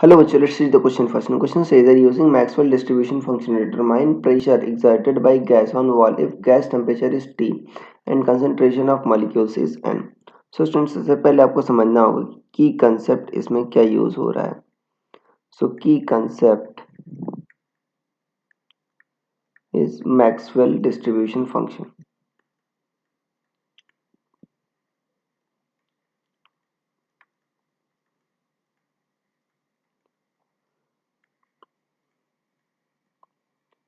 Hello, bachcho, let's see the question first. The question says that using Maxwell distribution function to determine pressure exerted by gas on wall if gas temperature is T and concentration of molecules is N. So students, सबसे पहले आपको समझना होगा की concept इसमें क्या use हो रहा है. So key concept is Maxwell distribution function.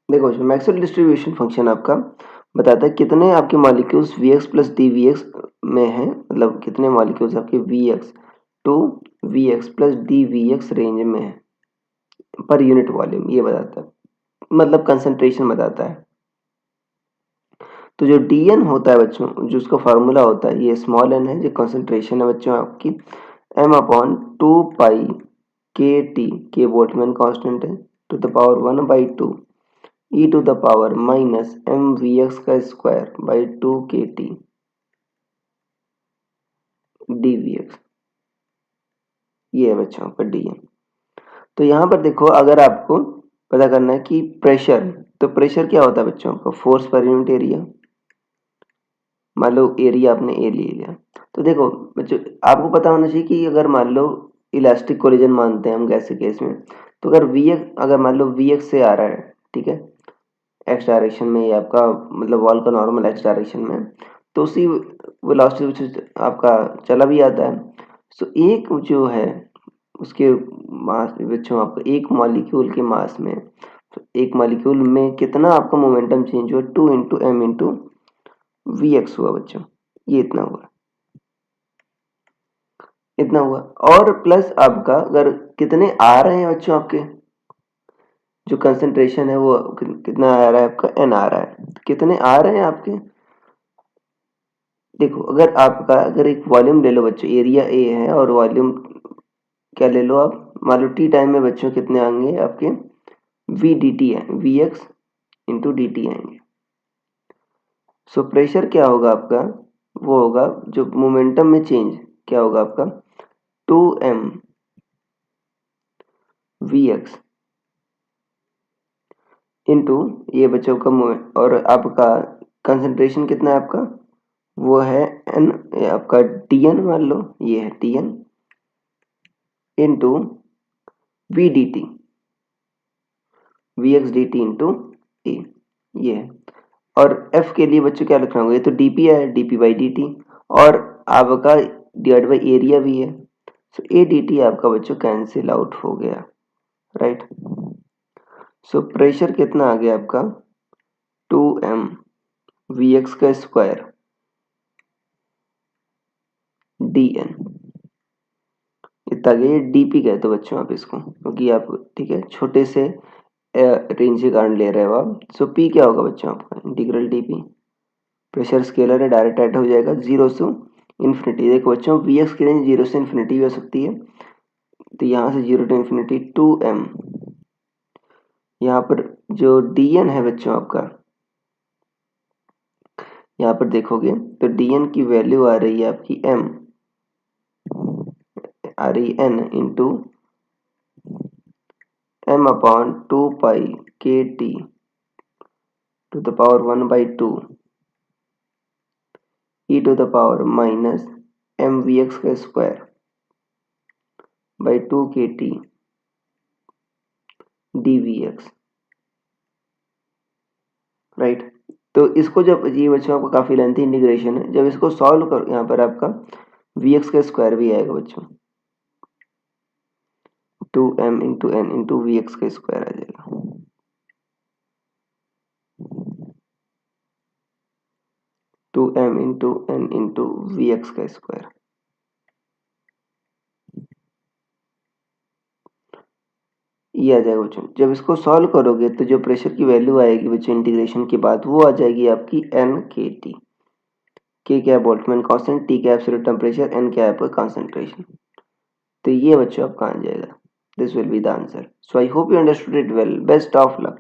देखो मैक्सवेल डिस्ट्रीब्यूशन फंक्शन आपका बताता है कितने आपके मॉलिक्यूल्स Vx प्लस dVx में हैं, मतलब कितने मॉलिक्यूल्स आपके Vx to Vx plus dVx range में है पर यूनिट वॉल्यूम, ये बताता है, मतलब कंसंट्रेशन बताता है. तो जो dN होता है बच्चों, जो उसका फार्मूला होता है, ये स्मॉल n है, जो कंसंट्रेशन है बच्चों आपकी m upon 2 pi K T, K Boltzmann constant है, to the power 1/2 e to the power minus M V X का square by 2 K T D V x. ये है बच्चों आपका डी एन. तो यहाँ पर देखो, अगर आपको पता करना है कि प्रेशर, तो प्रेशर क्या होता है बच्चों आपका फोर्स पर यूनिट एरिया. मान लो एरिया आपने ए ले लिया, तो देखो बच्चों आपको पता होना चाहिए कि अगर मान लो इलास्टिक कोलिजन मानते हैं हम गैस के केस में, तो अगर वी एक्स, अगर मान लो वी एक्स से आ रहा है, ठीक है, एक्स डायरेक्शन में, ये आपका मतलब वॉल का नॉर्मल एक्स डायरेक्शन में, तो उसी वेलोसिटी आपका चला भी आता है. सो एक जो है उसके मास बच्चों आपका एक मॉलिक्यूल के मास में, तो एक मॉलिक्यूल में कितना आपका मोमेंटम चेंज हुआ, 2 into M into V X हुआ बच्चों. ये इतना हुआ, इतना हुआ. और प्लस आपका अगर कितने आ रहे हैं बच्चों आपके, जो कंसंट्रेशन है वो कितना आ रहा है आपका, एन आ रहा है. तो कितने आ रहे हैं आपके, देखो अगर आपका अगर एक वॉल्यूम ले लो बच्चों, एरिया ए है और वॉल्यूम क्या ले लो आप, मान लो टी टाइम में बच्चों कितने आएंगे आपके, वी डी टी है, V X into D T आएंगे. सो प्रेशर क्या होगा आपका, वो होगा जो मोमेंटम में चेंज क्या होगा आपका, 2m वी एक्स इंटू ये बच्चों का मोमेंट, और आपका कंसंट्रेशन कितना है आपका, वो है एन, आपका टी एन मान लो, ये है T N into V D T, V X D T into A, ये है. और एफ के लिए बच्चों क्या लिखना होगा, ये तो डीपी है, डीपी बाई डी टी, और आपका डिवाइड बाई एरिया भी है. सो ए डी टी आपका बच्चों कैंसिल आउट हो गया, राइट. सो प्रेशर कितना आ गया आपका, 2m वी एक्स का स्क्वायर डी एन, इतना गया. डीपी कहते हो बच्चों आप इसको, क्योंकि आप ठीक है छोटे से रेंज के कारण ले रहे हो आप. सो पी क्या होगा बच्चों आपका, इंटीग्रल डीपी, प्रेशर स्केलर है, डायरेक्ट ऐड हो जाएगा, जीरो से इन्फिनिटी. देखो बच्चों वी एक्स की रेंज जीरो से इन्फिनिटी भी हो सकती है, तो यहाँ से जीरो टू इन्फिनिटी 2m. यहाँ पर जो डी एन है बच्चों आपका, यहाँ पर देखोगे तो डी एन की वैल्यू आ रही है आपकी m, आ रही n into m upon 2 pi K T to the power 1/2 e to the power minus M V X का square by 2 K T D V X, right. तो इसको जब, ये बच्चों आपको काफ़ी लेंथी इंटीग्रेशन है, जब इसको सॉल्व करो यहाँ पर आपका वी एक्स का स्क्वायर भी आएगा बच्चों, 2m into N into V X का स्क्वायर आ जाएगा. 2m into N into V X का स्क्वायर. ये आ जाएगा बच्चों. जब इसको सॉल्व करोगे तो जो प्रेशर की वैल्यू आएगी बच्चों इंटीग्रेशन के बाद, वो आ जाएगी आपकी एन के टी. के क्या है बोल्टजमैन कांस्टेंट, टी क्या है एब्सोल्यूट टेम्परेचर, एन क्या है आपका कंसंट्रेशन. तो ये बच्चों आपका आ जाएगा. This will be the answer. So I hope you understood it well. Best of luck.